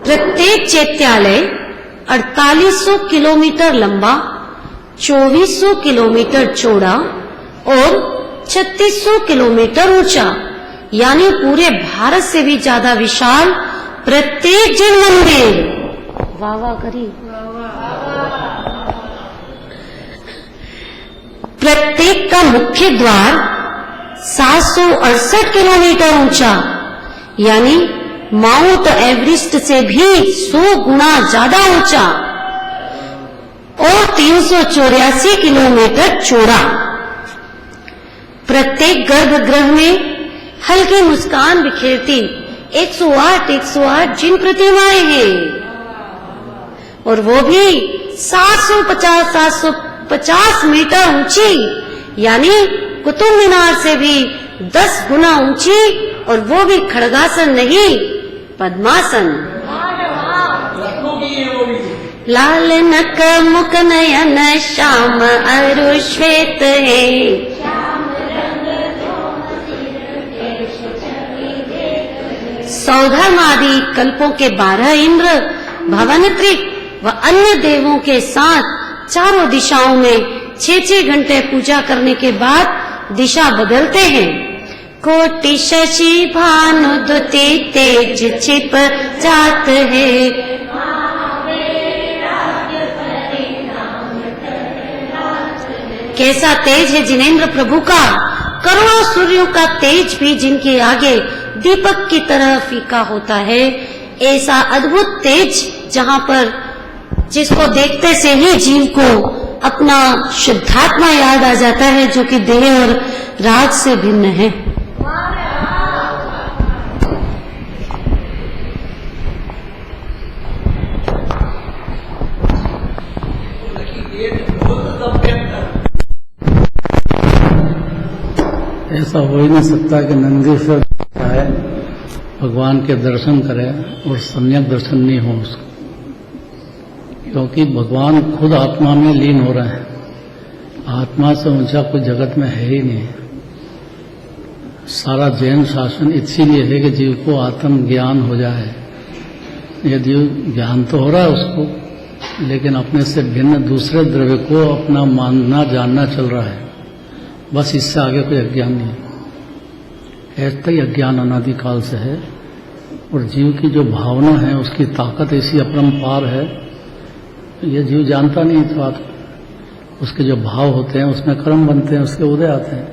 प्रत्येक चैत्यालय 4800 किलोमीटर लंबा, 2400 किलोमीटर चौड़ा और 3600 किलोमीटर ऊंचा, यानी पूरे भारत से भी ज्यादा विशाल प्रत्येक जैन मंदिर। वाह वाह करी। प्रत्येक का मुख्य द्वार 768 किलोमीटर ऊंचा, यानी माउंट एवरेस्ट से भी 100 गुना ज्यादा ऊंचा और 384 किलोमीटर चौड़ा। प्रत्येक गर्भगृह में हल्की मुस्कान बिखेरती 108 जिन प्रतिमाएं हैं, और वो भी 750 मीटर ऊंची, यानी कुतुब मीनार से भी 10 गुना ऊंची, और वो भी खड़गासन नहीं, पद्मासन। लाल नक मुख नयन श्याम अरु श्वेत है, सौधर्म आदि कल्पों के 12 इंद्र भवनत्रिक व अन्य देवों के साथ चारों दिशाओं में 6-6 घंटे पूजा करने के बाद दिशा बदलते हैं। कोटि शशि भानु द्युति तेज छिप जात है, कैसा तेज है जिनेंद्र प्रभु का, करोड़ों सूर्यों का तेज भी जिनके आगे दीपक की तरह फीका होता है। ऐसा अद्भुत तेज जहाँ पर जिसको देखते से ही जीव को अपना शुद्धात्मा याद आ जाता है, जो कि देह और राज से भिन्न है। ऐसा हो ही नहीं सकता कि नंदीश्वर है भगवान के दर्शन करे और सम्यक दर्शन नहीं हो उसको, क्योंकि भगवान खुद आत्मा में लीन हो रहे हैं। आत्मा से ऊंचा कोई जगत में है ही नहीं। सारा जैन शासन इसीलिए है कि जीव को आत्म ज्ञान हो जाए। ये जीव ज्ञान तो हो रहा है उसको, लेकिन अपने से भिन्न दूसरे द्रव्य को अपना मानना जानना चल रहा है। बस इससे आगे कोई अज्ञान नहीं है। ऐसा ही अज्ञान अनादिकाल से है, और जीव की जो भावना है उसकी ताकत ऐसी अपरंपार है, ये जीव जानता नहीं इस बात को। उसके जो भाव होते हैं उसमें कर्म बनते हैं, उसके उदय आते हैं।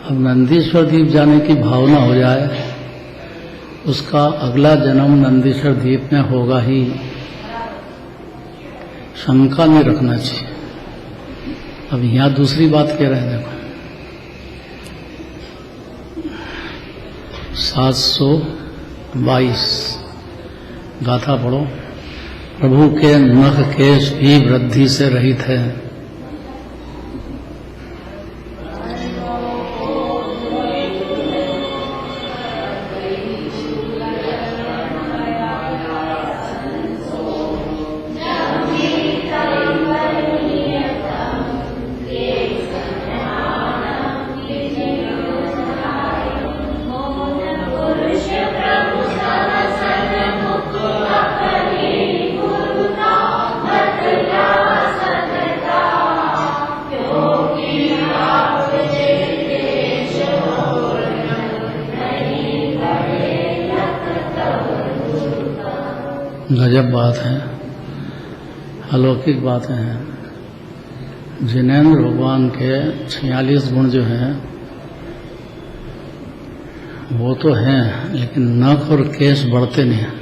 अब नंदीश्वर द्वीप जाने की भावना हो जाए, उसका अगला जन्म नंदीश्वर द्वीप में होगा ही, शंका नहीं रखना चाहिए। अब यहाँ दूसरी बात कह रहे हैं, देखो 722 गाथा पढ़ो। प्रभु के नख केश भी वृद्धि से रहित है, गजब बात है, अलौकिक बातें हैं। जिनेंद्र भगवान के 46 गुण जो हैं वो तो हैं, लेकिन नख और केश बढ़ते नहीं हैं।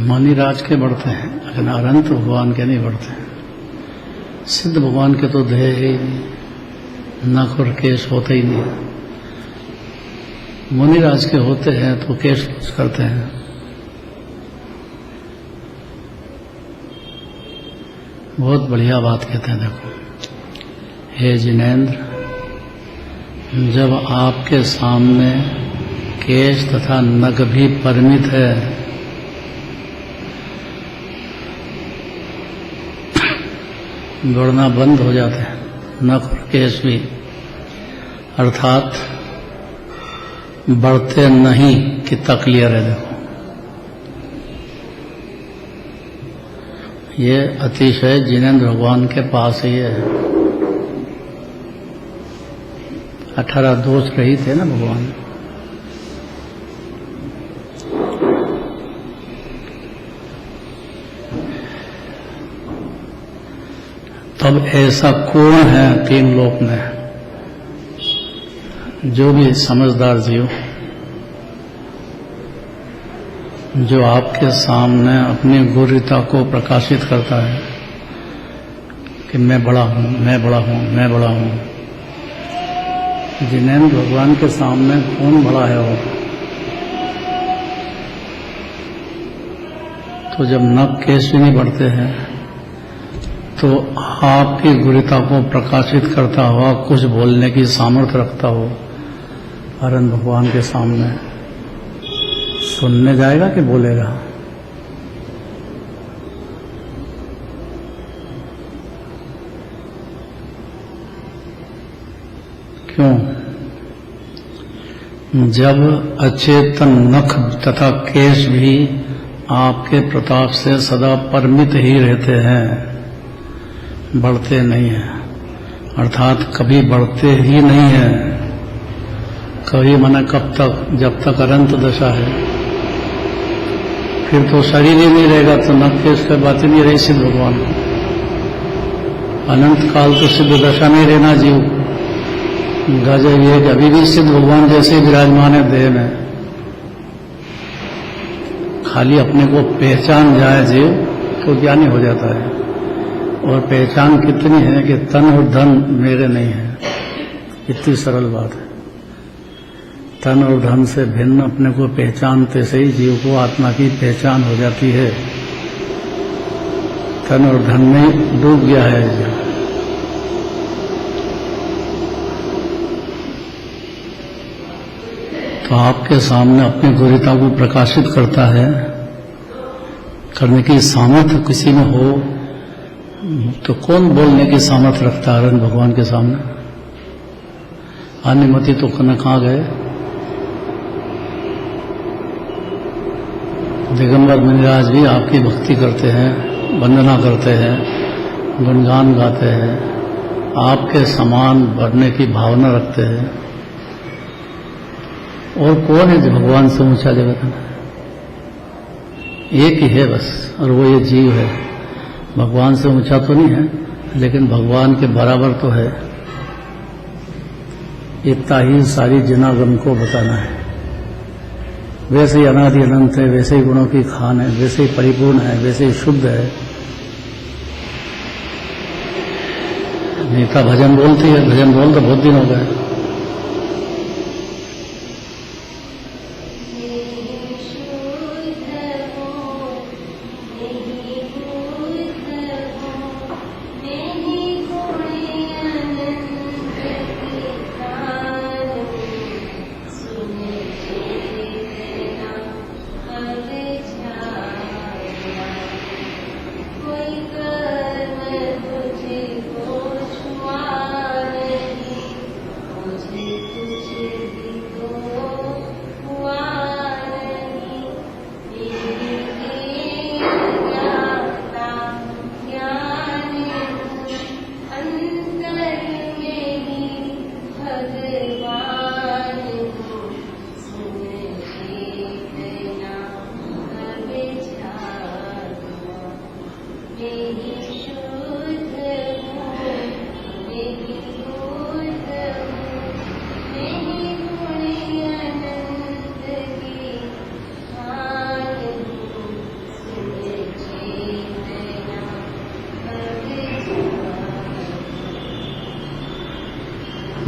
मणिराज के बढ़ते हैं, लेकिन अनंत भगवान के नहीं बढ़ते। सिद्ध भगवान के तो देह ही नहीं, नख और केश होते ही नहीं। मुनिराज के होते हैं तो केश करते हैं। बहुत बढ़िया बात कहते हैं। देखो, हे जिनेंद्र, जब आपके सामने केश तथा नख भी परिमित है, बढ़ना बंद हो जाते हैं, नख और केश भी, अर्थात बढ़ते नहीं कितना क्लियर है। देखो ये अतिशय जिनेंद्र भगवान के पास ही है। 18 दोष रहित है ना भगवान। तब ऐसा कौन है 3 लोक में? जो भी समझदार जीव जो आपके सामने अपनी गौरता को प्रकाशित करता है कि मैं बड़ा हूं, मैं बड़ा हूं, मैं बड़ा हूं। जिनेंद्र भगवान के सामने कौन बड़ा है वो? तो जब नख केश भी नहीं बढ़ते हैं तो आपकी गुरुता को प्रकाशित करता हुआ कुछ बोलने की सामर्थ्य रखता हो अरन भगवान के सामने, सुनने जाएगा कि बोलेगा? क्यों? जब अचेतन नख तथा केश भी आपके प्रताप से सदा परिमित ही रहते हैं, बढ़ते नहीं हैं, अर्थात कभी बढ़ते ही नहीं हैं। कभी मना कब तक? जब तक अनंत दशा है। फिर तो शरीर ही नहीं रहेगा तो नख केश की बात ही नहीं रही सिद्ध भगवान को। अनंत काल तो सिद्ध दशा में रहना जीव। गजब ये कि अभी भी सिद्ध भगवान जैसे विराजमान है देह में। खाली अपने को पहचान जाए जीव तो ज्ञानी हो जाता है। और पहचान कितनी है कि तन और धन मेरे नहीं है। इतनी सरल बात है। तन और धन से भिन्न अपने को पहचानते से ही जीव को आत्मा की पहचान हो जाती है। तन और धन में डूब गया है जीव। तो आपके सामने अपनी गौरता को प्रकाशित करता है। करने की सामर्थ्य किसी में हो तो कौन बोलने की सामर्थ्य रखता है अरन भगवान के सामने? अनुमति तो कहाँ गए? दिगंबर मुनिराज भी आपकी भक्ति करते हैं, वंदना करते हैं, गुणगान गाते हैं, आपके समान बढ़ने की भावना रखते हैं। और कौन है जो भगवान से ऊंचा जगत में? एक ही है बस, और वो ये जीव है। भगवान से ऊंचा तो नहीं है लेकिन भगवान के बराबर तो है। इतना ही सारी जनागम को बताना है। वैसे ही अनादि अनंत है, वैसे ही गुणों की खान है, वैसे ही परिपूर्ण है, वैसे ही शुद्ध है। नीता भजन बोलती है, भजन बोल तो बहुत दिन हो गए।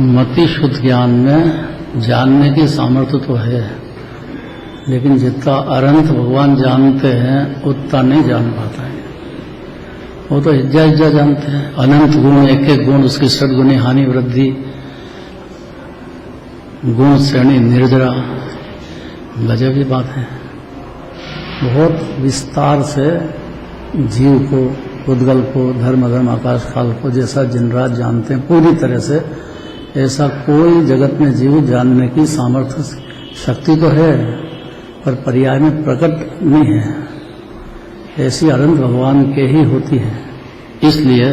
मति शुद्ध ज्ञान में जानने की सामर्थ्य तो है, लेकिन जितना अनंत भगवान जानते हैं उतना नहीं जान पाता है। वो तो हिज्जा हिज्जा जानते हैं। अनंत गुण, एक एक गुण, उसकी सद्गुणी हानि वृद्धि, गुण श्रेणी निर्जरा, गजब की बात है। बहुत विस्तार से जीव को, उद्गल को, धर्म धर्म आकाश काल को जैसा दिन रात जानते हैं पूरी तरह से, ऐसा कोई जगत में जीव जानने की सामर्थ्य शक्ति तो है पर पर्याय में प्रकट नहीं है, ऐसी अनंत भगवान के ही होती है। इसलिए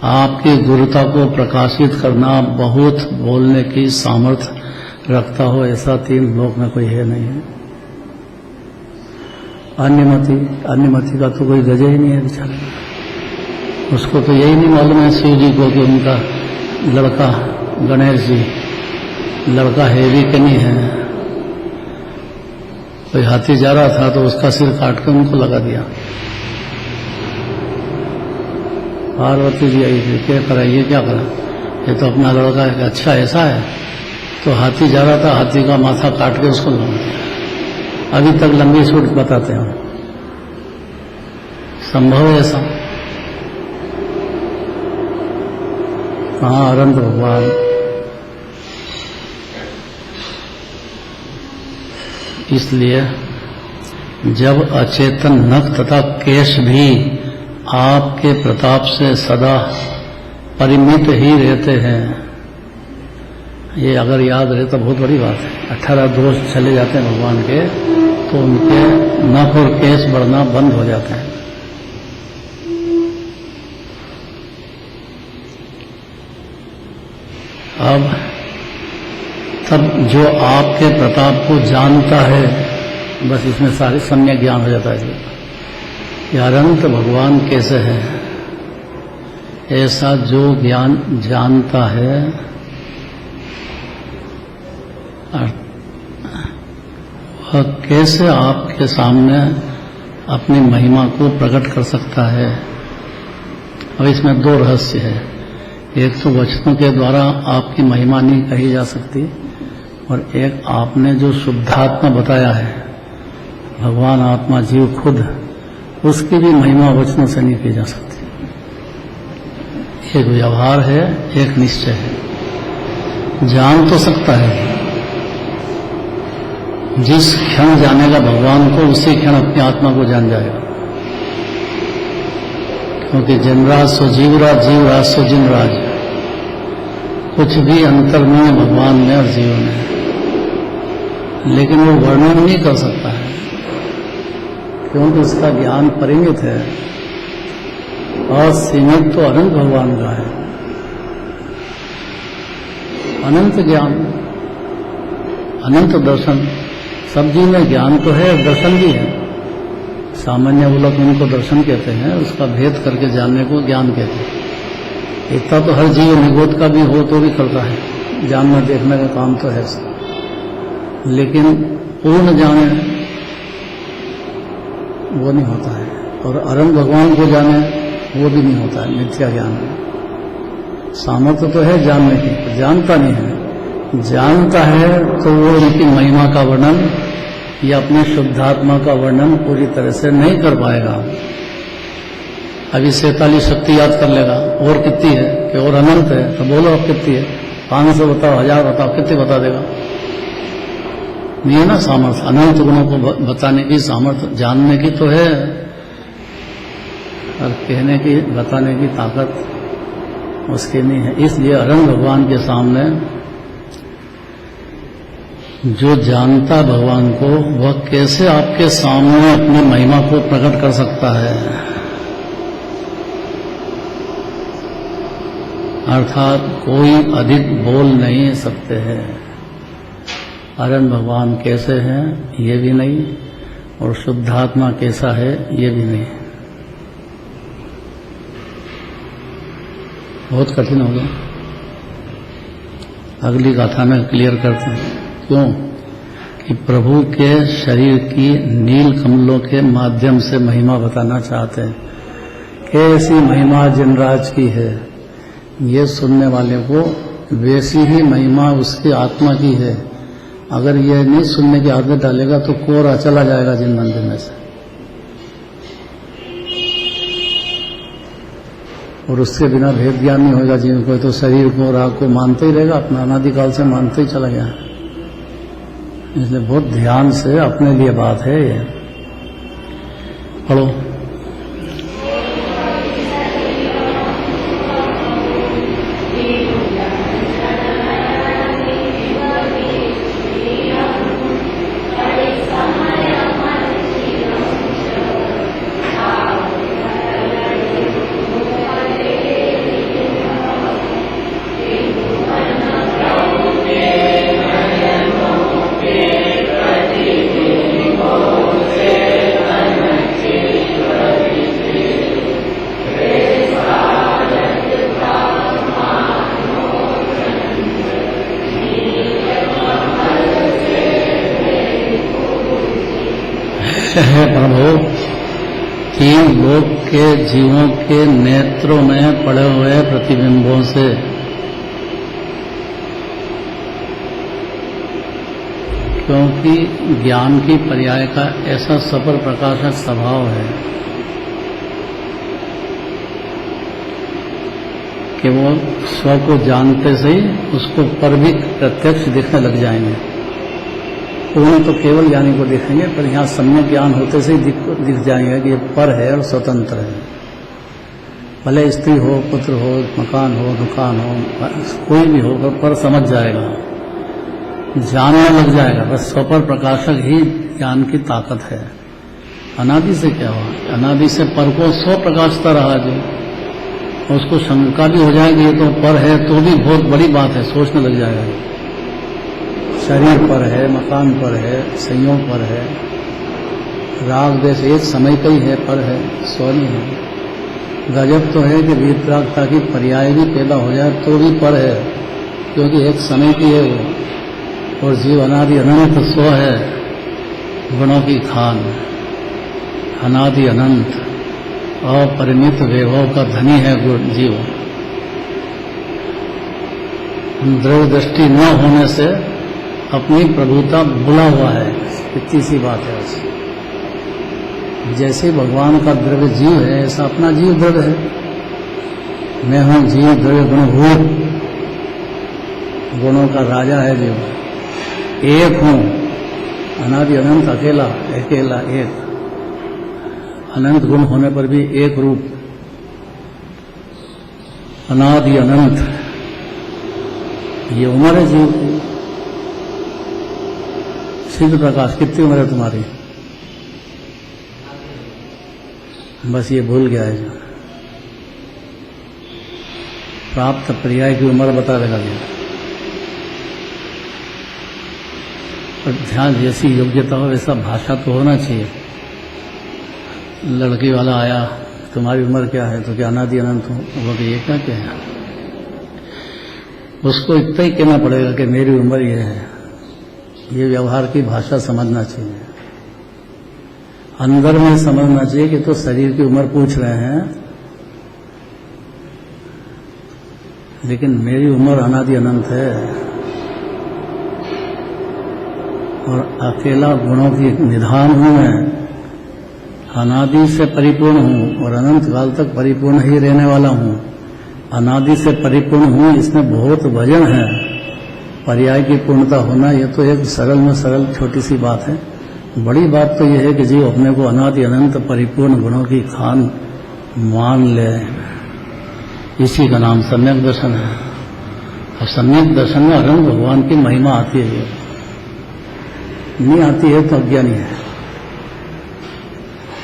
आपकी गुरुता को प्रकाशित करना, बहुत बोलने की सामर्थ्य रखता हो ऐसा 3 लोक में कोई है नहीं है। अन्यमति का तो कोई गजे ही नहीं है बेचारा, उसको तो यही नहीं मालूम है शिव जी को कि उनका लड़का गणेश जी लड़का है भी कि नहीं है। कोई हाथी जा रहा था तो उसका सिर काट के उनको लगा दिया। पार्वती जी आई थी, क्या करा, ये क्या करा, ये तो अपना लड़का है। अच्छा ऐसा है, तो हाथी जा रहा था, हाथी का माथा काट के उसको लगा दिया। अभी तक लंबी छूट बताते हैं, संभव है ऐसा? हाँ, अनंत भगवान। इसलिए जब अचेतन नख तथा केश भी आपके प्रताप से सदा परिमित ही रहते हैं, ये अगर याद रहे तो बहुत बड़ी बात है। 18 दोष चले जाते हैं भगवान के तो उनके नख और केश बढ़ना बंद हो जाते हैं। अब तब जो आपके प्रताप को जानता है, बस इसमें सारे सम्यक ज्ञान हो जाता है कि अनंत भगवान कैसे है। ऐसा जो ज्ञान जानता है वह कैसे आपके सामने अपनी महिमा को प्रकट कर सकता है। अब इसमें 2 रहस्य है, एक तो वचनों के द्वारा आपकी महिमा नहीं कही जा सकती, और एक आपने जो शुद्धात्मा बताया है, भगवान आत्मा जीव खुद, उसकी भी महिमा वचनों से नहीं की जा सकती। एक व्यवहार है, एक निश्चय है। जान तो सकता है, जिस क्षण जानेगा भगवान को उसी क्षण अपनी आत्मा को जान जाएगा, क्योंकि जिनराज सो जीवराज, जीवराज सो जिनराज। कुछ भी अंतर नहीं है भगवान में और जीव में, लेकिन वो वर्णन नहीं कर सकता है क्योंकि उसका ज्ञान परिमित है और सीमित तो अनंत भगवान का है। अनंत ज्ञान, अनंत दर्शन। सब जी में ज्ञान तो है, दर्शन भी है। सामान्य वो लोग उनको दर्शन कहते हैं, उसका भेद करके जानने को ज्ञान कहते हैं। इतना तो हर जीव निगोद का भी हो तो भी करता है, जानना देखने का काम तो है, लेकिन पूर्ण जाने वो नहीं होता है, और अनंत भगवान को जाने वो भी नहीं होता है मिथ्या ज्ञान। सामर्थ्य तो है जानने की, जानता नहीं है। जानता है तो वो उनकी महिमा का वर्णन या अपने शुद्धात्मा का वर्णन पूरी तरह से नहीं कर पाएगा। अभी 47 शक्ति याद कर लेगा, और कितनी है कि और अनंत है, तो बोलो अब कितनी है, 500 बताओ, 1000 बताओ, कितनी बता देगा? नहीं है ना सामर्थ्य। अनंत गुणों को बताने की सामर्थ्य जानने की तो है, और कहने की, बताने की ताकत उसकी नहीं है। इसलिए अनंत भगवान के सामने जो जानता भगवान को, वह कैसे आपके सामने अपनी महिमा को प्रकट कर सकता है। अर्थात कोई अधिक बोल नहीं सकते हैं। अनंत भगवान कैसे हैं ये भी नहीं, और शुद्धात्मा कैसा है ये भी नहीं। बहुत कठिन हो गया। अगली गाथा में क्लियर करते हैं। क्यों? कि प्रभु के शरीर की नील कमलों के माध्यम से महिमा बताना चाहते हैं। कैसी महिमा जिनराज की है, ये सुनने वाले को वैसी ही महिमा उसकी आत्मा की है। अगर ये नहीं सुनने की आदत डालेगा तो कोरा चला जाएगा जिन मंदिर में से, और उसके बिना भेद ज्ञान नहीं होगा। जिनको तो शरीर को, राग को मानते ही रहेगा, अपना अनादिकाल से मानते ही चला गया। इसलिए बहुत ध्यान से अपने लिए बात है ये। पढ़ो। है प्रभु, तीन लोक के जीवों के नेत्रों में पड़े हुए प्रतिबिंबों से क्योंकि ज्ञान की पर्याय का ऐसा सफल प्रकाशक स्वभाव है कि वो स्व को जानते से ही उसको पर भी प्रत्यक्ष दिखने लग जाएंगे। पूर्ण तो केवल ज्ञानी को दिखेंगे, पर यहाँ सम्यक ज्ञान होते से ही दिख जाएंगे कि ये पर है और स्वतंत्र है। भले स्त्री हो, पुत्र हो, मकान हो, दुकान हो, कोई भी हो, पर समझ जाएगा, जानने लग जाएगा। बस स्वपर प्रकाशक ही ज्ञान की ताकत है। अनादि से क्या हुआ? अनादि से पर को स्व प्रकाशता रहा जो, उसको शंका भी हो जाएगी ये तो पर है, तो भी बहुत बड़ी बात है, सोचने लग जाएगा। शरीर पर है, मकान पर है, संयोग पर है, राग देश एक समय का ही है, पर है, स्व नहीं है। गजब तो है कि वीतरागता की पर्याय भी पैदा हो जाए तो भी पर है, क्योंकि एक समय की है वो, और जीव अनादि अनंत स्व है, गुणों की खान, अनादि अनंत अपरिमित वैभव का धनी है जीव। दृढ़ दृष्टि न होने से अपनी प्रभुता भुला हुआ है, इतनी सी बात है उसकी। जैसे भगवान का द्रव्य जीव है, ऐसा अपना जीव द्रव्य है। मैं हूं जीव द्रव्य गुणभूत, गुणों का राजा है जीव। एक हूं, अनादि अनंत, अकेला अकेला एक, अनंत गुण होने पर भी एक रूप, अनादि अनंत। ये उम्र है जीव की। सिद्ध प्रकाश, कितनी उम्र है तुम्हारी? बस ये भूल गया है। प्राप्त पर्याय की उम्र बता देगा दिया। पर ध्यान, जैसी योग्यता हो वैसा भाषा तो होना चाहिए। लड़की वाला आया, तुम्हारी उम्र क्या है? तो क्या अनादि अनंत हूं? वो कि ये क्या है? उसको इतना ही कहना पड़ेगा कि मेरी उम्र ये है। ये व्यवहार की भाषा समझना चाहिए, अंदर में समझना चाहिए कि तो शरीर की उम्र पूछ रहे हैं, लेकिन मेरी उम्र अनादि अनंत है और अकेला गुणों की निधान हूं मैं, अनादि से परिपूर्ण हूं और अनंत काल तक परिपूर्ण ही रहने वाला हूं। अनादि से परिपूर्ण हूं, इसमें बहुत वजन है। पर्याय की पूर्णता होना ये तो एक सरल में सरल छोटी सी बात है। बड़ी बात तो यह है कि जीव अपने को अनादि अनंत परिपूर्ण गुणों की खान मान ले। इसी का नाम सम्यक दर्शन है। और सम्यक दर्शन में अरंग भगवान की महिमा आती है, नहीं आती है तो अज्ञानी है।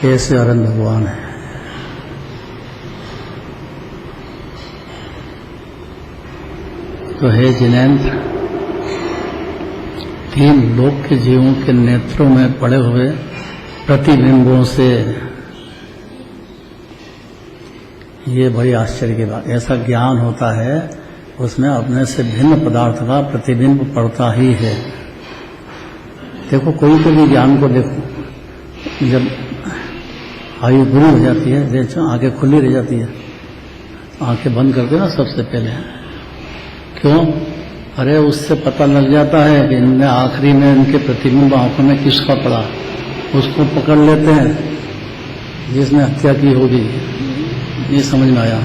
ऐसे अरंग भगवान है। तो हे जिनेन्द्र, तीन लोक के जीवों के नेत्रों में पड़े हुए प्रतिबिंबों से, ये बड़ी आश्चर्य की बात। ऐसा ज्ञान होता है उसमें अपने से भिन्न पदार्थ का प्रतिबिंब पड़ता ही है। देखो कोई को भी ज्ञान को देखो, जब आयु पूरी हो जाती है, देखो आंखें खुली रह जाती है, आंखें बंद करते ना सबसे पहले। क्यों? अरे उससे पता लग जाता है कि इनमें आखिरी में इनके प्रतिबिंब आंखों में किसका पड़ा, उसको पकड़ लेते हैं जिसने हत्या की होगी। ये समझ में आया?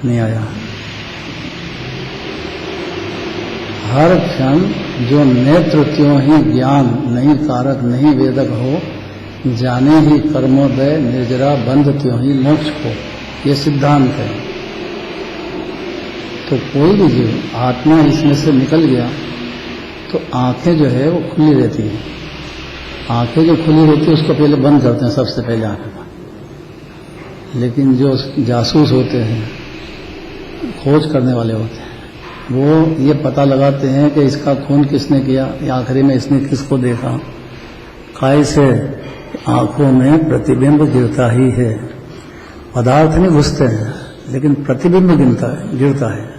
नहीं आया? हर क्षण जो नेत्र त्यों ही ज्ञान, नहीं कारक नहीं वेदक हो, जाने ही कर्मोदय निर्जरा बंध त्यों ही मोक्ष को। ये सिद्धांत है। तो कोई भी जीव आत्मा इसमें से निकल गया तो आंखें जो है वो खुली रहती है। आंखें जो खुली रहती है उसको पहले बंद करते हैं, सबसे पहले आंखें। लेकिन जो जासूस होते हैं, खोज करने वाले होते हैं, वो ये पता लगाते हैं कि इसका खून किसने किया, या आखिरी में इसने किसको देखा। काय से आंखों में प्रतिबिंब गिरता ही है। पदार्थ नहीं घुसते हैं, लेकिन प्रतिबिंब गिरता है।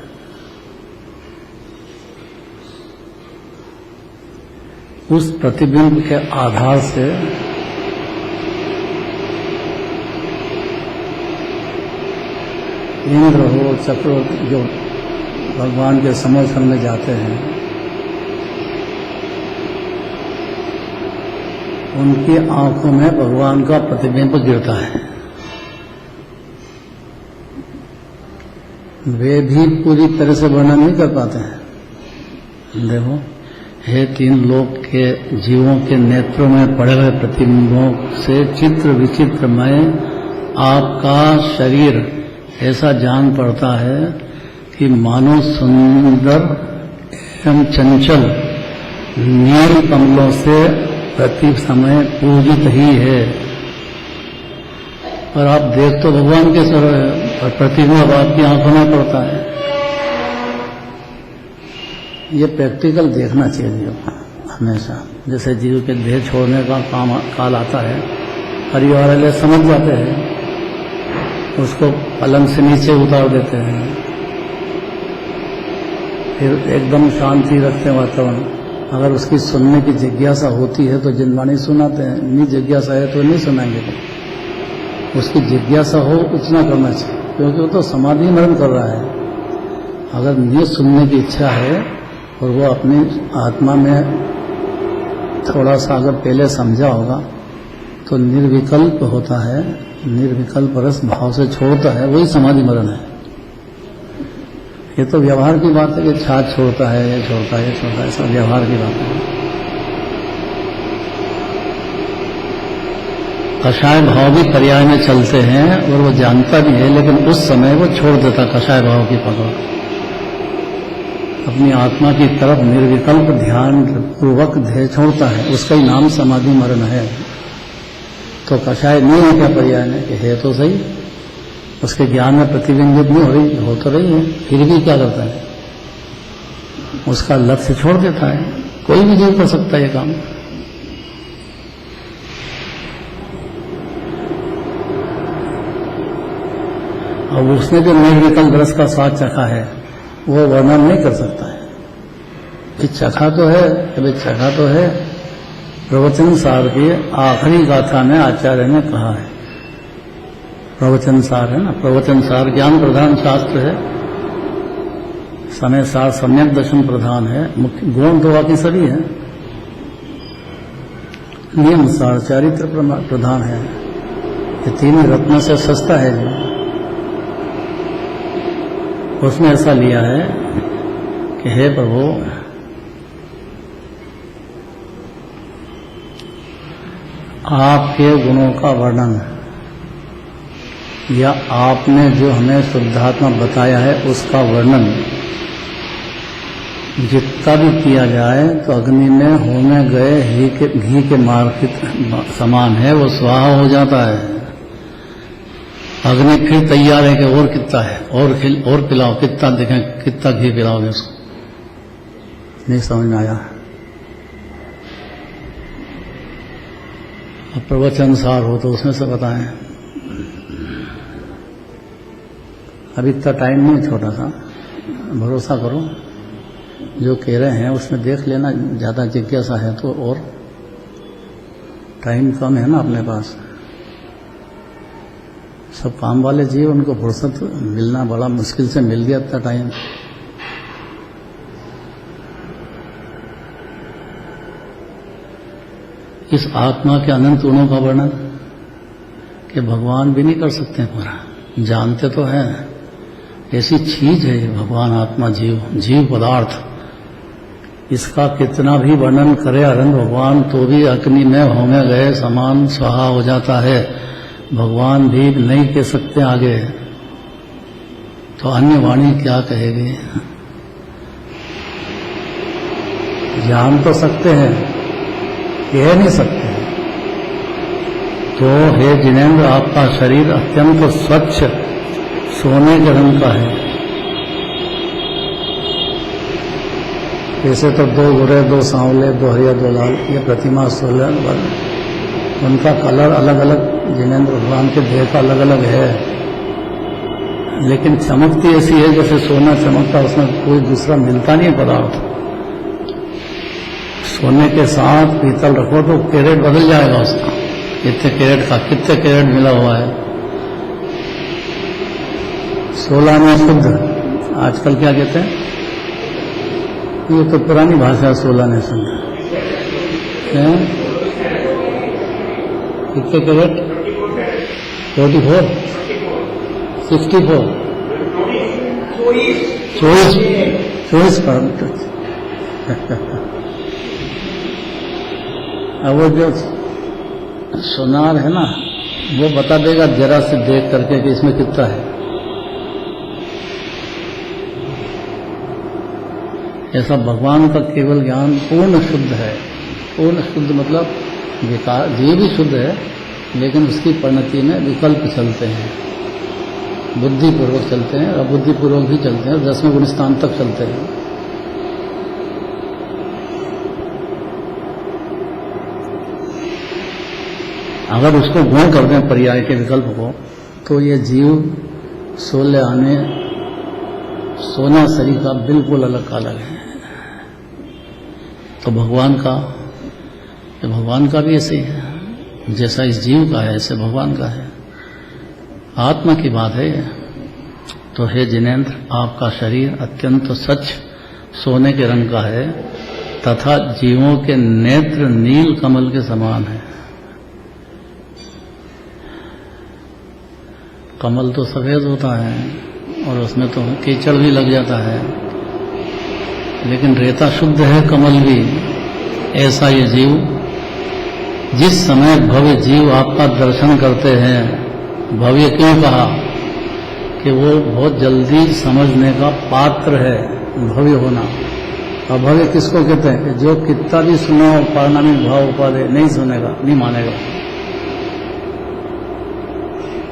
उस प्रतिबिंब के आधार से इंद्र हो, चक्र जो भगवान के समर्थन में जाते हैं, उनकी आंखों में भगवान का प्रतिबिंब गिरता है। वे भी पूरी तरह से वर्णन नहीं कर पाते हैं। देखो, हे तीन लोक के जीवों के नेत्रों में पड़े हुए प्रतिबिंबों से चित्र विचित्रमय आपका शरीर ऐसा जान पड़ता है कि मानो सुंदर एवं चंचल नील कमलों से प्रति समय पूजित ही है। और आप देख तो भगवान के सर है, और प्रतिबिंब आपकी आंखों में पड़ता है। ये प्रैक्टिकल देखना चाहिए हमेशा। जैसे जीव के देह छोड़ने का काल आता है, परिवार वाले समझ जाते हैं, उसको पलंग से नीचे उतार देते हैं, फिर एकदम शांति रखते हैं वातावरण। अगर उसकी सुनने की जिज्ञासा होती है तो जिनवाणी सुनाते हैं, नहीं जिज्ञासा है तो नहीं सुनाएंगे। उसकी जिज्ञासा हो उतना करना चाहिए, क्योंकि वो तो समाधि मरण कर रहा है। अगर नहीं सुनने की इच्छा है और वो अपनी आत्मा में थोड़ा सा अगर पहले समझा होगा तो निर्विकल्प होता है, निर्विकल्प रस भाव से छोड़ता है, वही समाधि मरण है। ये तो व्यवहार की बात है कि छाछ छोड़ता है, ये छोड़ता है, ये छोड़ता है, सब व्यवहार की बात है। कषाय भाव भी पर्याय में चलते हैं और वो जानता भी है, लेकिन उस समय वो छोड़ देता कषाय भाव की पकड़, अपनी आत्मा की तरफ निर्विकल्प ध्यान पूर्वक ध्येय छोड़ता है। उसका ही नाम समाधि मरण है। तो कषाय नहीं है क्या पर्याय में कि है तो सही, उसके ज्ञान में प्रतिबिंबित नहीं हो रही, हो तो रही है, फिर भी क्या करता है, उसका लक्ष्य छोड़ देता है। कोई भी जीव कर सकता है ये काम। अब उसने जो निर्विकल्प रस का स्वाद चखा है वो वर्णन नहीं कर सकता है कि चखा तो है, अभी चखा तो है। प्रवचन सार की आखिरी गाथा में आचार्य ने कहा है, प्रवचन सार है ना, प्रवचन सार ज्ञान प्रधान शास्त्र है, समय सार सम्यक दर्शन प्रधान है, मुख्य गुण तो बाकी सभी है, नियम सार चारित्र प्रधान है। ये तीन रत्नों से सस्ता है जो। उसने ऐसा लिया है कि हे प्रभु, आपके गुणों का वर्णन या आपने जो हमें शुद्धात्मा बताया है उसका वर्णन जितना भी किया जाए तो अग्नि में होने गए घी के मार के समान है, वो स्वाहा हो जाता है। अग्नि फिर तैयार है कि और कितना है, और पिलाओ, कितना देखें, कितना घी पिलाओगे उसको। नहीं समझ में आया। अब प्रवचन सार हो तो उसमें से बताएं। अभी इतना टाइम नहीं, छोटा सा भरोसा करो, जो कह रहे हैं उसमें देख लेना। ज्यादा जिज्ञासा है तो, और टाइम कम है ना अपने पास। सब काम वाले जीव, उनको फुर्सत मिलना बड़ा मुश्किल से मिल गया इतना टाइम। इस आत्मा के अनंत गुणों का वर्णन कि भगवान भी नहीं कर सकते पूरा, जानते तो हैं। ऐसी चीज है ये भगवान, आत्मा, जीव पदार्थ। इसका कितना भी वर्णन करे अनंत भगवान तो भी अग्नि में होमे गए समान स्वाहा हो जाता है। भगवान भी नहीं कह सकते आगे, तो अन्य वाणी क्या कहेगी। जान तो सकते हैं, कह नहीं सकते। तो हे जिनेंद्र, आपका शरीर अत्यंत स्वच्छ सोने के रंग का है। ऐसे तो दो गोरे, दो सांवले, दो हरिया, दो लाल, ये प्रतिमा 16 वर्ग, उनका कलर अलग अलग, जिनेंद्र भगवान के देह का अलग अलग है, लेकिन चमकती ऐसी है जैसे सोना चमकता, उसमें कोई दूसरा मिलता नहीं पदार्थ। सोने के साथ पीतल रखो तो कैरेट बदल जाएगा उसका, कितने कैरेट का कितने कैरेट मिला हुआ है। 16 में शुद्ध, आजकल क्या कहते हैं, ये तो पुरानी भाषा है, 16 में शुद्ध है। कितने कैरेट? 44, 64, 24 पर। अब वो जो सोनार है ना, वो बता देगा जरा से देख करके कि इसमें कितना है। ऐसा भगवान का केवल ज्ञान पूर्ण शुद्ध है। पूर्ण शुद्ध मतलब विकार, जीव भी शुद्ध है लेकिन उसकी परिणति में विकल्प चलते हैं, बुद्धिपूर्वक चलते हैं, अबुद्धिपूर्वक भी चलते हैं, 10वें गुण स्थान तक चलते हैं। अगर उसको गुण कर दें पर्याय के विकल्प को, तो ये जीव सोना शरीर का बिल्कुल अलग है। तो भगवान का भी ऐसे ही है, जैसा इस जीव का है ऐसे भगवान का है। आत्मा की बात है। तो हे जिनेंद्र, आपका शरीर अत्यंत स्वच्छ सोने के रंग का है तथा जीवों के नेत्र नील कमल के समान है। कमल तो सफेद होता है और उसमें तो कीचड़ भी लग जाता है, लेकिन रेता शुद्ध है, कमल भी। ऐसा ये जीव, जिस समय भव्य जीव आपका दर्शन करते हैं, भव्य क्यों कहा कि वो बहुत जल्दी समझने का पात्र है, भव्य होना। और भव्य किसको कहते हैं कि जो कितना भी सुनो पारिणामिक भाव उपाधि नहीं सुनेगा, नहीं मानेगा,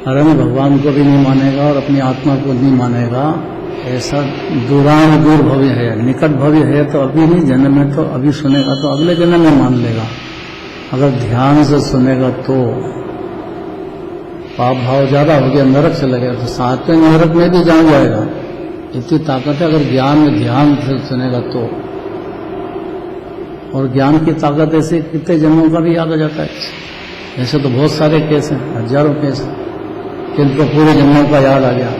अरण्य भगवान को भी नहीं मानेगा और अपनी आत्मा को नहीं मानेगा। ऐसा दूर भव्य है। निकट भव्य है तो अभी नहीं, जन्म में तो अभी सुनेगा तो अगले जन्म में मान लेगा। अगर ध्यान से सुनेगा तो पाप भाव ज्यादा हो गया, नरक से लगेगा तो 7वें नरक में भी जान जाएगा। इतनी ताकत है अगर ज्ञान में ध्यान से सुनेगा तो। और ज्ञान की ताकत ऐसे कितने जन्मों का भी याद आ जाता है। ऐसे तो बहुत सारे केस हैं, हजारों केस हैं, जिनको पूरे जन्मों का याद आ गया।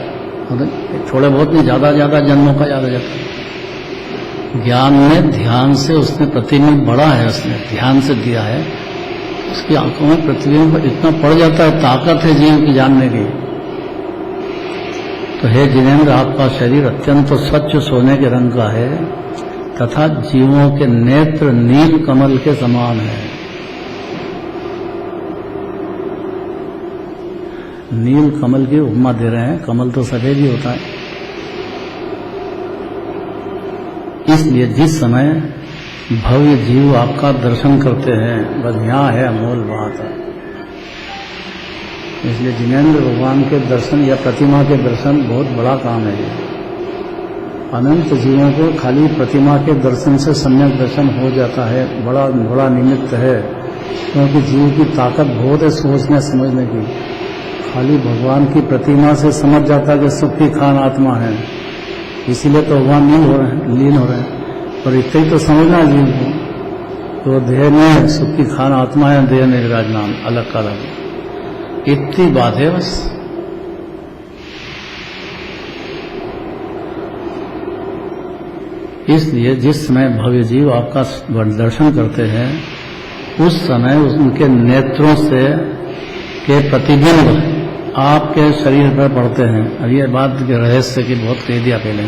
थोड़े बहुत नहीं, ज्यादा जन्मों का याद आ जाता है। ज्ञान में ध्यान से उसने प्रतिबिंब बढ़ा है, उसने ध्यान से दिया है, उसकी आंखों में प्रतिबिंब इतना पड़ जाता है, ताकत है जीव की जानने की। तो हे जिनेंद्र, आपका शरीर अत्यंत स्वच्छ सोने के रंग का है तथा जीवों के नेत्र नील कमल के समान है। नील कमल की उपमा दे रहे हैं, कमल तो सफेद ही होता है। इसलिए जिस समय भव्य जीव आपका दर्शन करते हैं, बस यहाँ है अमूल बात है। इसलिए जिनेंद्र भगवान के दर्शन या प्रतिमा के दर्शन बहुत बड़ा काम है। अनंत जीवों को खाली प्रतिमा के दर्शन से सम्यक दर्शन हो जाता है, बड़ा निमित्त है, क्योंकि जीव की ताकत बहुत है सोचने समझने की। खाली भगवान की प्रतिमा से समझ जाता है कि सुखी खान आत्मा है, इसीलिए तो भगवान लीन हो रहे हैं। पर इतना ही तो समझना जीव को, तो देह में सुखी खान आत्मा है, देह में विराजमान अलग का अलग, इतनी बात है बस। इसलिए जिस समय भव्य जीव आपका दर्शन करते हैं, उस समय उनके नेत्रों से के प्रतिबिंब आपके शरीर पर पड़ते हैं। अब ये बात के रहस्य की बहुत कह दिया पहले,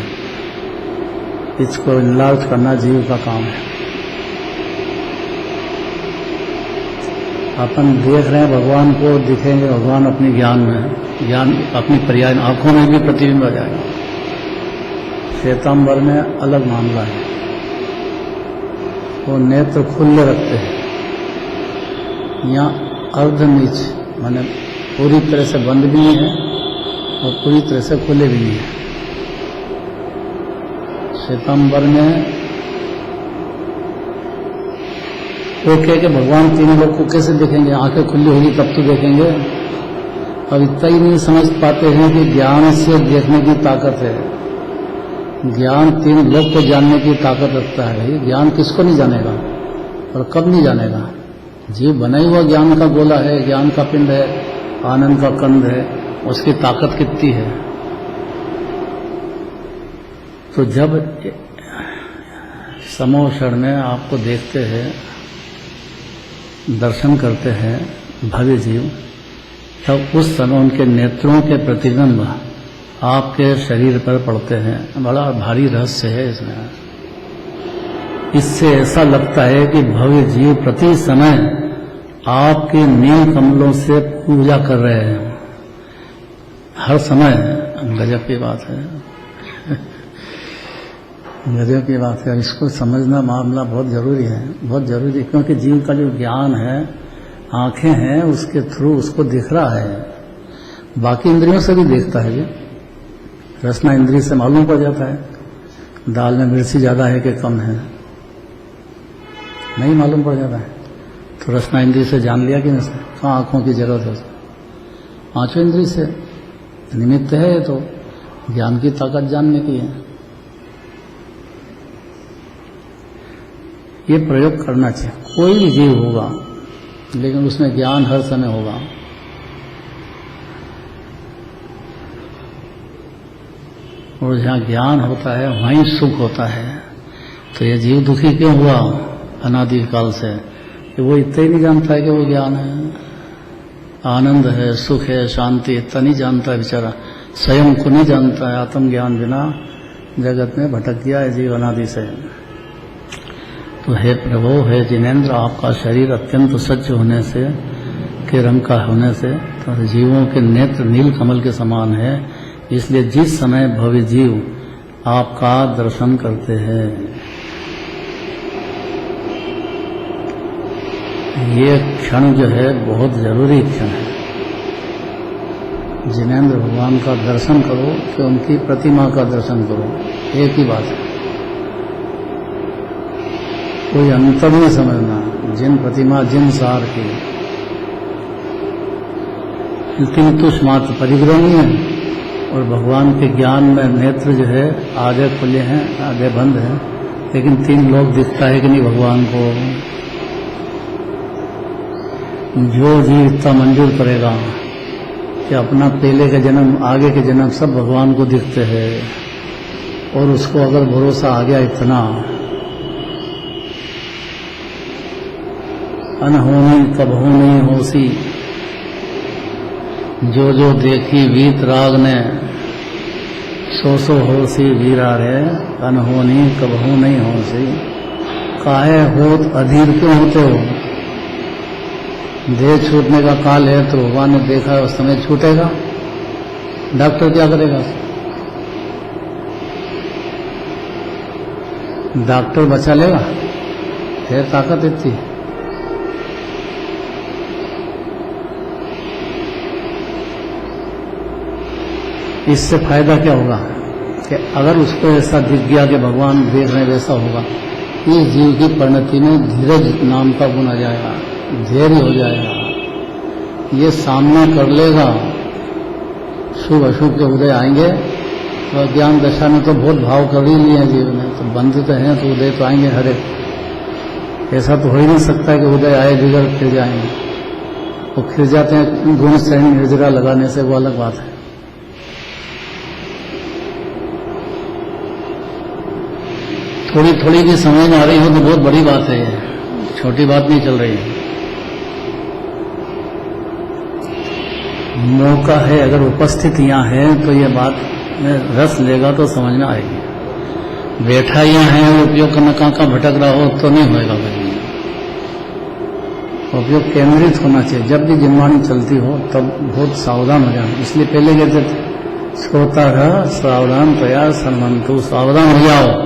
इसको इनलार्ज करना जीव का काम है। अपन देख रहे हैं भगवान को, दिखेंगे भगवान अपने ज्ञान में, ज्ञान अपनी पर्याय आंखों में भी प्रतिबिंब आ जाएगा। श्वेतांबर में अलग मामला है, वो नेत्र खुले रखते हैं, यहाँ अर्ध नीच माने पूरी तरह से बंद भी नहीं है और पूरी तरह से खुले भी नहीं है। श्वेतांबर में वो कह के भगवान तीनों लोग को कैसे देखेंगे, आंखें खुली होगी तब तो देखेंगे। अब इतना ही नहीं समझ पाते हैं कि ज्ञान से देखने की ताकत है। ज्ञान तीन लोग को जानने की ताकत रखता है। भाई ज्ञान किसको नहीं जानेगा, और कब नहीं जानेगा। जीव बना ही हुआ ज्ञान का गोला है, ज्ञान का पिंड है, आनंद का कंद है, उसकी ताकत कितनी है। तो जब समूह क्षण में आपको देखते हैं, दर्शन करते हैं भव्य जीव, तब उस समय उनके नेत्रों के प्रतिबिंब आपके शरीर पर पड़ते हैं। बड़ा भारी रहस्य है इसमें। इससे ऐसा लगता है कि भव्य जीव प्रति समय आपके नील कमलों से पूजा कर रहे हैं हर समय। गजब की बात है, गजब की बात है। इसको समझना मामला बहुत जरूरी है, बहुत जरूरी, क्योंकि जीव का जो ज्ञान है, आंखें हैं, उसके थ्रू उसको दिख रहा है। बाकी इंद्रियों से भी देखता है ये। रसना इंद्रिय से मालूम पड़ जाता है दाल में मिर्ची ज्यादा है कि कम है, नहीं मालूम पड़ जाता है। तो रसना इंद्रिय से जान लिया कि नहीं, कहाँ आंखों की जरूरत है। पांचों इंद्रिय से निमित्त है, तो ज्ञान की ताकत जानने की है। ये प्रयोग करना चाहिए। कोई भी जीव होगा लेकिन उसमें ज्ञान हर समय होगा। और जहाँ ज्ञान होता है वहीं सुख होता है। तो ये जीव दुखी क्यों हुआ अनादि काल से, कि वो इतना ही नहीं जानता है कि वो ज्ञान है, आनंद है, सुख है, शांति, इतना नहीं जानता है बेचारा, स्वयं को नहीं जानता है। आत्मज्ञान बिना जगत में भटक गया है जीव अनादि से। तो हे प्रभु, हे जिनेन्द्र, आपका शरीर अत्यंत स्वच्छ होने से, के रंग का होने से, तो जीवों के नेत्र नील कमल के समान है। इसलिए जिस समय भव्य जीव आपका दर्शन करते हैं, ये क्षण जो है बहुत जरूरी क्षण है। जिनेन्द्र भगवान का दर्शन करो कि उनकी प्रतिमा का दर्शन करो, एक ही बात है। कोई अंतर नहीं समझना, जिन प्रतिमा जिन सार की, लेकिन तुष मात्र परिग्रह नहीं है। और भगवान के ज्ञान में नेत्र जो है आगे खुले हैं, आगे बंद हैं, लेकिन तीन लोग दिखता है कि नहीं भगवान को। जो जीव इतना मंजूर करेगा कि अपना पहले के जन्म, आगे के जन्म सब भगवान को दिखते हैं, और उसको अगर भरोसा आ गया इतना, अनहोनी कबहू नहीं होसी, जो जो देखी वीत राग ने, सो सो होसी वीरा रे, अनहोनी कबहू नहीं होसी। काहे होत अधीर क्यों होते हो, देह छूटने का काल है तो भगवान ने देखा है उस समय छूटेगा, डॉक्टर क्या करेगा। डॉक्टर बचा लेगा, है ताकत इतनी। इससे फायदा क्या होगा कि अगर उसको ऐसा दिख गया कि भगवान देख रहे वैसा होगा, इस जीव की परिणति में धीरज नाम का गुण आ जाएगा, धैर्य हो जाएगा, ये सामना कर लेगा। शुभ अशुभ के उदय आएंगे, तो अज्ञान दशा में तो बहुत भाव कर ही लिए हैं जीव ने, तो बंध तो हैं, तो उदय तो आएंगे हरे। ऐसा तो हो ही नहीं सकता कि उदय आए बिगड़ फिर जाएंगे। वो फिर जाते हैं गुण श्रेणी निर्जरा लगाने से, वो अलग बात है। थोड़ी थोड़ी की समझ में आ रही हो तो बहुत बड़ी बात है, ये छोटी बात नहीं चल रही है। मौका है, अगर उपस्थित यहाँ है तो ये बात में रस लेगा तो समझ में आएगी। बैठा यहाँ है, उपयोग करना कहाँ भटक रहा हो तो नहीं होएगा कभी। उपयोग केंद्रित होना चाहिए। जब भी जिम्मानी चलती हो तब बहुत सावधान हो जाए। इसलिए पहले कहते थे श्रोता रह सावधान तैयार सन्मंतु, सावधान हो जाओ।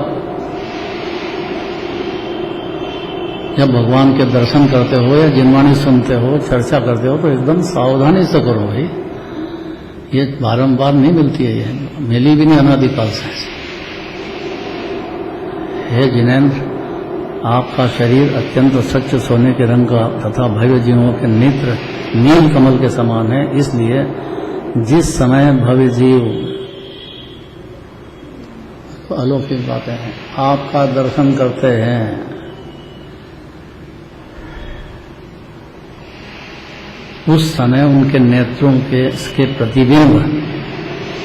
जब भगवान के दर्शन करते हो या जिनवाणी सुनते हो, चर्चा करते हो, तो एकदम सावधानी से करो भाई। ये बारंबार नहीं मिलती है, ये मिली भी नहीं अनादिकाल से। हे जिनेन्द्र, आपका शरीर अत्यंत स्वच्छ सोने के रंग का तथा भव्य जीवों के नेत्र नील कमल के समान है। इसलिए जिस समय भव्य जीव, अलौकिक बातें हैं, आपका दर्शन करते हैं उस समय उनके नेत्रों के इसके प्रतिबिंब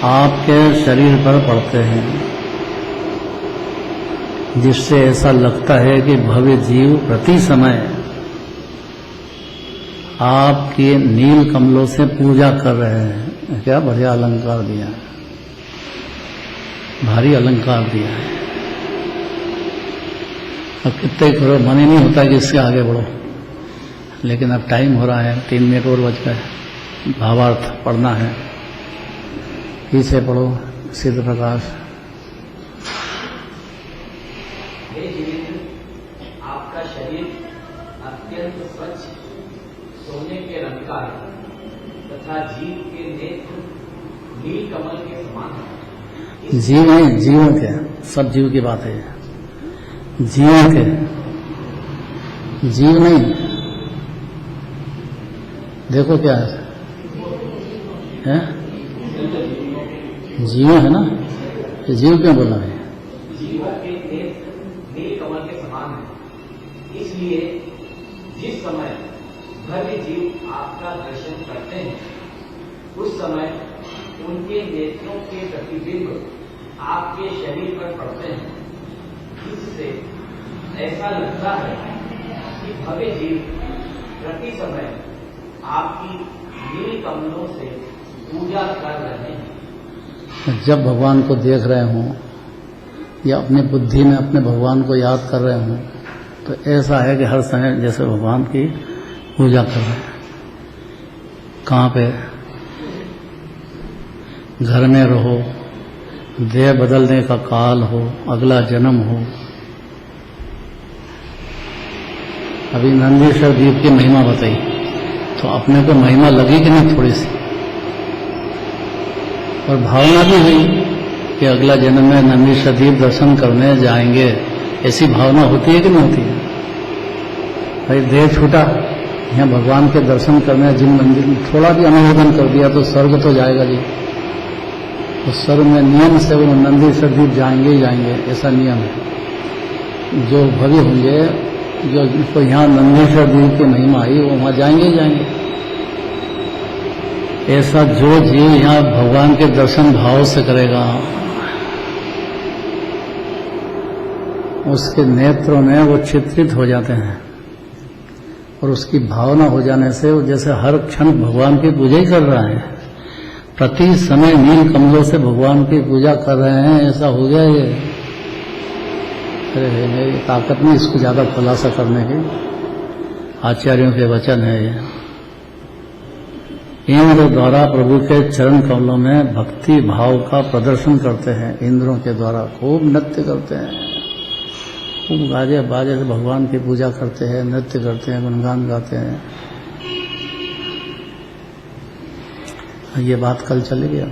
आपके शरीर पर पड़ते हैं, जिससे ऐसा लगता है कि भव्य जीव प्रति समय आपके नील कमलों से पूजा कर रहे हैं। क्या बढ़िया अलंकार दिया है, भारी अलंकार दिया है। अब कितने करो, मन ही नहीं होता कि इससे आगे बढ़ो, लेकिन अब टाइम हो रहा है, 3 मिनट और बच गए, भावार्थ पढ़ना है। पीछे पढ़ो सिद्ध प्रकाश। आपका शरीर अत्यंत स्वच्छ सोने के रंग का है तथा जीव के नेत्र नील कमल के समान है। जीव नहीं, जीवों के, सब जीव की बात है, जीवों के, जीव नहीं। देखो क्या है, जीव है ना, ये जीव क्यों बोला है? जीवों के नेत्र नील कमल के समान है, इसलिए जिस समय भव्य जीव आपका दर्शन करते हैं उस समय उनके नेत्रों के प्रतिबिंब आपके शरीर पर पड़ते हैं, इससे ऐसा लगता है कि भव्य जीव प्रति समय आपकी नील कमलों से पूजा कर रहे हैं। जब भगवान को देख रहे हों या अपनी बुद्धि में अपने भगवान को याद कर रहे हों, तो ऐसा है कि हर समय जैसे भगवान की पूजा कर रहे हैं। कहाँ पे? घर में रहो, देह बदलने का काल हो, अगला जन्म हो। अभी नंदीश्वर द्वीप की महिमा बताई, तो अपने को महिमा लगी कि नहीं थोड़ी सी, और भावना भी हुई कि अगला जन्म में नंदीश्वर द्वीप दर्शन करने जाएंगे। ऐसी भावना होती है कि नहीं होती है? भाई देह छूटा, यहाँ भगवान के दर्शन करने जिन मंदिर में थोड़ा भी अनुमोदन कर दिया तो स्वर्ग तो जाएगा जी। तो स्वर्ग में नियम से वो नंदीश्वर द्वीप जाएंगे ही जाएंगे, ऐसा नियम है। जो भव्य होंगे, जो यहाँ नंदीश्वर द्वीप की महिमा आई, वो वहाँ जाएंगे ही जाएंगे। ऐसा जो जीव यहाँ भगवान के दर्शन भाव से करेगा, उसके नेत्रों में वो चित्रित हो जाते हैं, और उसकी भावना हो जाने से वो जैसे हर क्षण भगवान की पूजा ही कर रहा है, प्रति समय नील कमलों से भगवान की पूजा कर रहे हैं। ऐसा हो गया ये। अरे मेरी ताकत नहीं इसको ज्यादा खुलासा करने की, आचार्यों के वचन है ये। इंद्र द्वारा प्रभु के चरण कमलों में भक्ति भाव का प्रदर्शन करते हैं, इंद्रों के द्वारा खूब नृत्य करते हैं, खूब गाजे बाजे से भगवान की पूजा करते हैं, नृत्य करते हैं, गुणगान गाते हैं। ये बात कल चली गया।